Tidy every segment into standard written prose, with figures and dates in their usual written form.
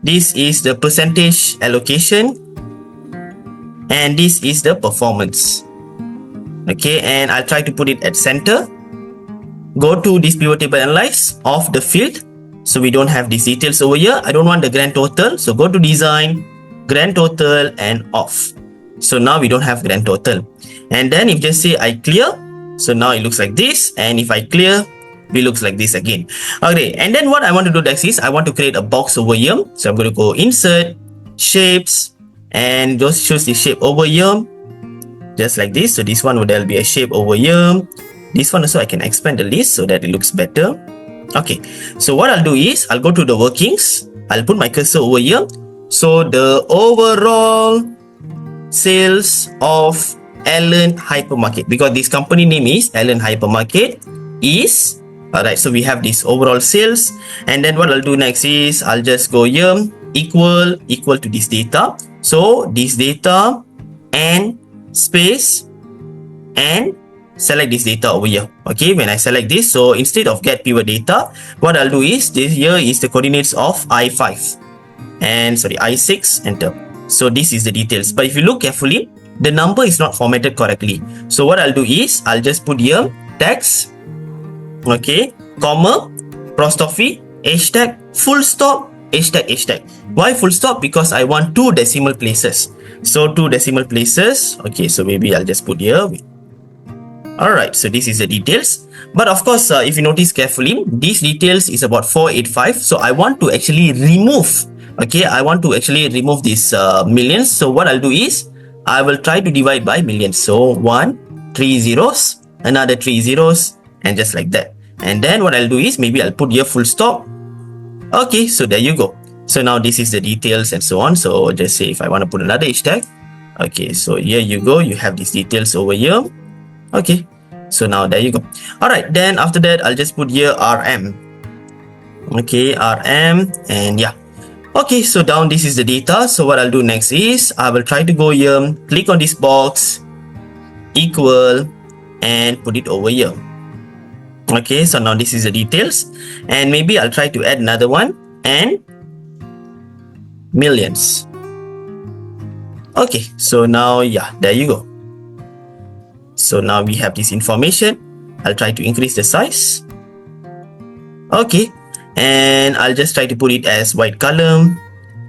this is the percentage allocation, and this is the performance. Okay, and I'll try to put it at center. Go to this pivot table analyze of the field. So we don't have these details over here. I don't want the grand total. So go to design, grand total, and off. So now we don't have grand total. And then if just say I clear, so now it looks like this. And if I clear, it looks like this again. Okay, and then what I want to do next is I want to create a box over here. So I'm going to go insert, shapes, and just choose the shape over here. Just like this. So this one will be a shape over here. This one also I can expand the list so that it looks better. Okay, so what I'll do is I'll go to the workings. I'll put my cursor over here. So the overall sales of Elen Hypermarket, because this company name is Elen Hypermarket, is alright. So we have this overall sales, and then what I'll do next is I'll just go here equal to this data. So this data and space and select this data over here. Okay, when I select this, so instead of get pivot data, what I'll do is this here is the coordinates of I5 and I6, enter. So this is the details, but if you look carefully, the number is not formatted correctly. So what I'll do is I'll just put here text, okay, comma, apostrophe, hashtag, full stop, hashtag. Why full stop? Because I want 2 decimal places. So 2 decimal places. Okay, so maybe I'll just put here. Alright, so this is the details. But of course, if you notice carefully, these details is about 485. So I want to actually remove. Okay, I want to actually remove this millions. So what I'll do is I will try to divide by millions. So 1, 3 zeros, another 3 zeros, and just like that. And then what I'll do is maybe I'll put here full stop. Okay, so there you go. So now this is the details and so on. So just say if I want to put another hashtag. Okay, so here you go. You have these details over here. Okay, so now there you go. Alright, then after that I'll just put here RM. Okay, RM, and yeah. Okay, so down this is the data. So what I'll do next is I will try to go here, click on this box, equal, and put it over here. Okay, so now this is the details, and maybe I'll try to add another one, and millions. Okay, so now yeah, there you go. So now we have this information. I'll try to increase the size. Okay, and I'll just try to put it as white color,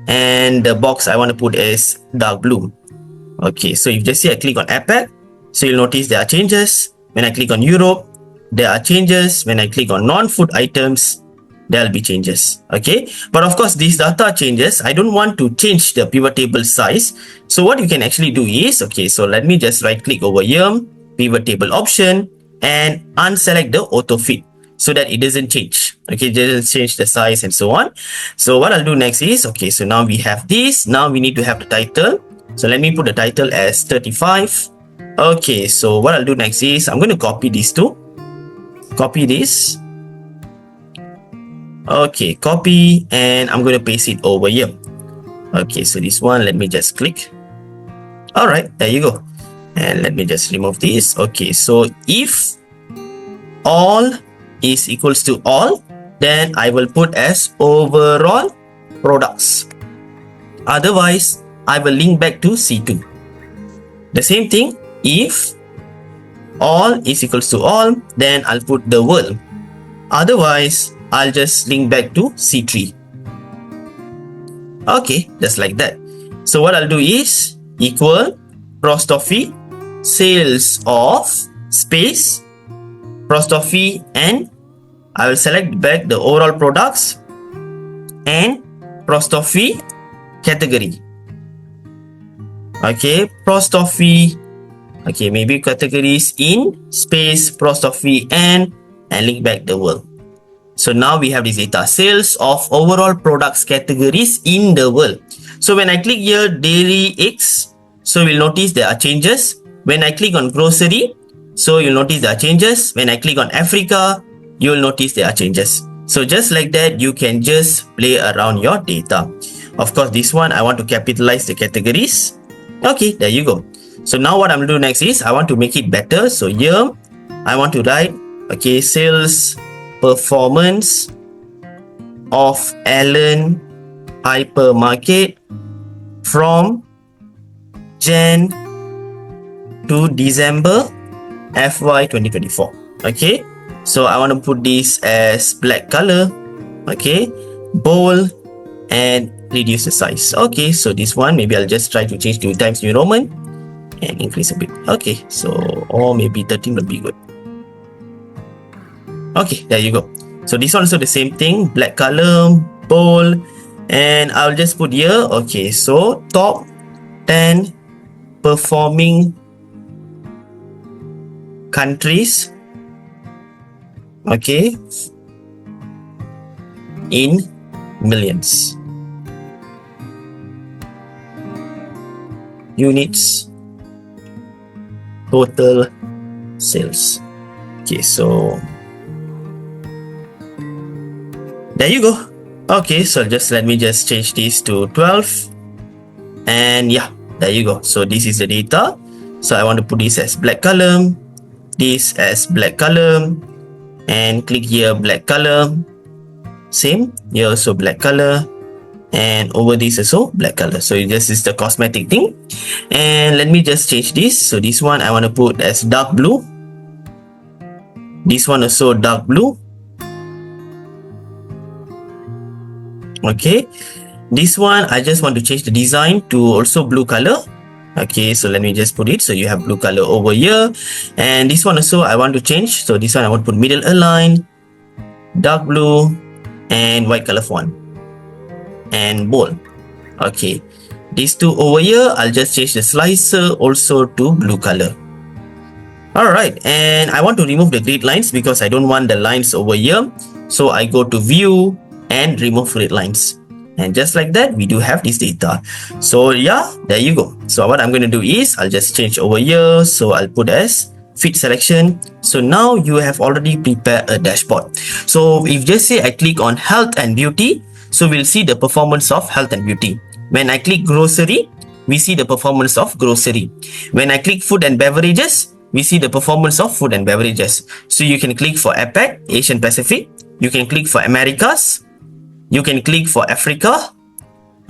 and the box I want to put is dark blue. Okay, so if you just see I click on APAC, so you'll notice there are changes. When I click on Europe, there are changes. When I click on non-food items, there'll be changes. Okay, but of course these data changes, I don't want to change the pivot table size. So what you can actually do is, okay, so let me just right click over here, pivot table option, and unselect the auto fit so that it doesn't change. Okay, it doesn't change the size and so on. So what I'll do next is, okay, so now we have this. Now we need to have the title. So let me put the title as 35. Okay, so what I'll do next is I'm going to copy these two. Copy this. Okay, copy, and I'm going to paste it over here. Okay, so this one, let me just click. Alright, there you go. And let me just remove this. Okay, so if all is equals to all, then I will put as overall products. Otherwise, I will link back to C2. The same thing, if all is equals to all, then I'll put the world. Otherwise, I'll just link back to C3. Okay, just like that. So what I'll do is equal apostrophe sales of space apostrophe, and I will select back the overall products and apostrophe category. Okay, apostrophe. Okay, maybe categories in space apostrophe and link back the world. So now we have this data, sales of overall products categories in the world. So when I click here daily X, so you'll notice there are changes. When I click on grocery, so you'll notice there are changes. When I click on Africa, you'll notice there are changes. So just like that, you can just play around your data. Of course, this one, I want to capitalize the categories. Okay, there you go. So now what I'm going to do next is, I want to make it better. So here, I want to write, okay, sales performance of Elen hypermarket from Jan to December FY 2024. Okay, so I want to put this as black color. Okay, bold and reduce the size. Okay, so this one maybe I'll just try to change to Times New Roman and increase a bit. Okay, so or maybe 13 will be good. Okay, there you go. So this one also the same thing, black color, bold, and I'll just put here. Okay, so top 10 performing countries, okay, in millions units total sales. Okay, so there you go. Okay, so just let me just change this to 12, and yeah, there you go. So this is the data. So I want to put this as black color, this as black color, and click here black color. Same here also black color, and over this also black color. So this is the cosmetic thing. And let me just change this. So this one I want to put as dark blue, this one also dark blue. Okay, this one I just want to change the design to also blue color. Okay, so let me just put it so you have blue color over here. And this one also I want to change. So this one I want to put middle align, dark blue, and white color font, and bold. Okay, these two over here I'll just change the slicer also to blue color. Alright, and I want to remove the grid lines because I don't want the lines over here. So I go to view and remove grid lines, and just like that we do have this data. So yeah, there you go. So what I'm going to do is I'll just change over here. So I'll put as fit selection. So now you have already prepared a dashboard. So if just say I click on health and beauty, so we'll see the performance of health and beauty. When I click grocery, we see the performance of grocery. When I click food and beverages, we see the performance of food and beverages. So you can click for APAC, Asian Pacific, you can click for Americas, you can click for Africa.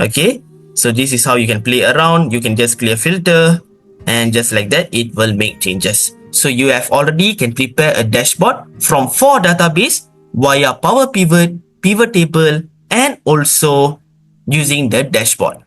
Okay, so this is how you can play around. You can just clear filter, and just like that it will make changes. So you have already can prepare a dashboard from 4 database via Power Pivot, Pivot Table, and also using the dashboard.